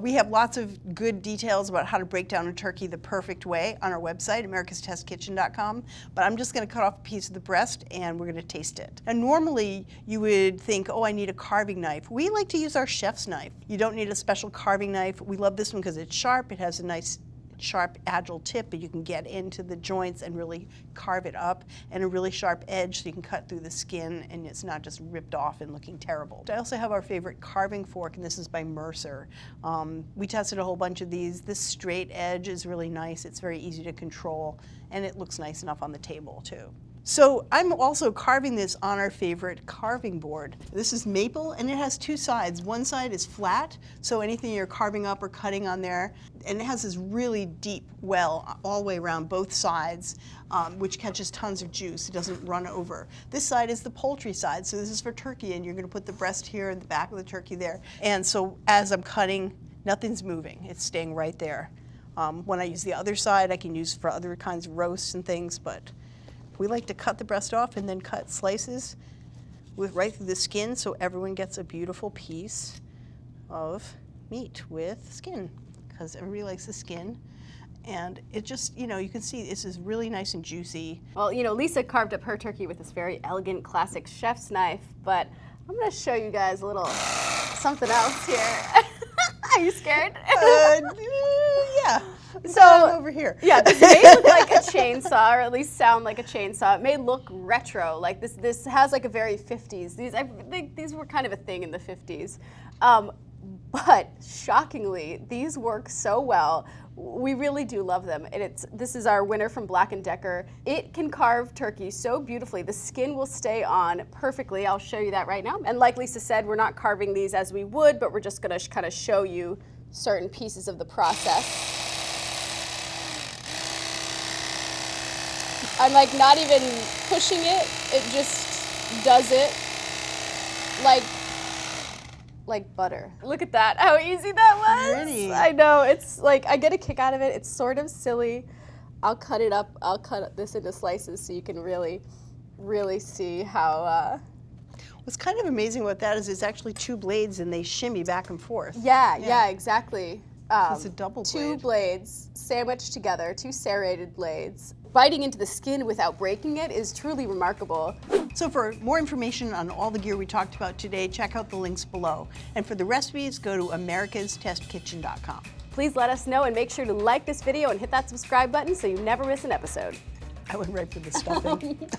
We have lots of good details about how to break down a turkey the perfect way on our website, americastestkitchen.com, but I'm just going to cut off a piece of the breast and we're going to taste it. And normally you would think, oh, I need a carving knife. We like to use our chef's knife. You don't need a special carving knife. We love this one because it's sharp. It has a nice sharp, agile tip, but you can get into the joints and really carve it up, and a really sharp edge so you can cut through the skin and it's not just ripped off and looking terrible. I also have our favorite carving fork, and this is by Mercer. We tested a whole bunch of these. This straight edge is really nice. It's very easy to control, and it looks nice enough on the table too. So I'm also carving this on our favorite carving board. This is maple, and it has two sides. One side is flat, so anything you're carving up or cutting on there, and it has this really deep well all the way around both sides, which catches tons of juice. It doesn't run over. This side is the poultry side, so this is for turkey, and you're gonna put the breast here and the back of the turkey there. And so as I'm cutting, nothing's moving. It's staying right there. When I use the other side, I can use for other kinds of roasts and things, but we like to cut the breast off and then cut slices right through the skin so everyone gets a beautiful piece of meat with skin, because everybody likes the skin. And it just, you know, you can see this is really nice and juicy. Well, you know, Lisa carved up her turkey with this very elegant, classic chef's knife, but I'm gonna show you guys a little something else here. Are you scared? Yeah. So over here. Yeah, this may look like a chainsaw, or at least sound like a chainsaw. It may look retro, like this has like a very 50s. I think these were kind of a thing in the 50s. But shockingly, these work so well. We really do love them. And this is our winner from Black & Decker. It can carve turkey so beautifully. The skin will stay on perfectly. I'll show you that right now. And like Lisa said, we're not carving these as we would, but we're just gonna kind of show you certain pieces of the process. I'm like not even pushing it, it just does it like butter. Look at that, how easy that was. Pretty. I know, it's like, I get a kick out of it. It's sort of silly. I'll cut it up, I'll cut this into slices so you can really, really see how. What's kind of amazing about that is it's actually two blades and they shimmy back and forth. Yeah, exactly. It's a double blade. Two blades sandwiched together, two serrated blades. Biting into the skin without breaking it is truly remarkable. So for more information on all the gear we talked about today, check out the links below. And for the recipes, go to americastestkitchen.com. Please let us know and make sure to like this video and hit that subscribe button so you never miss an episode. I went right for the stuffing.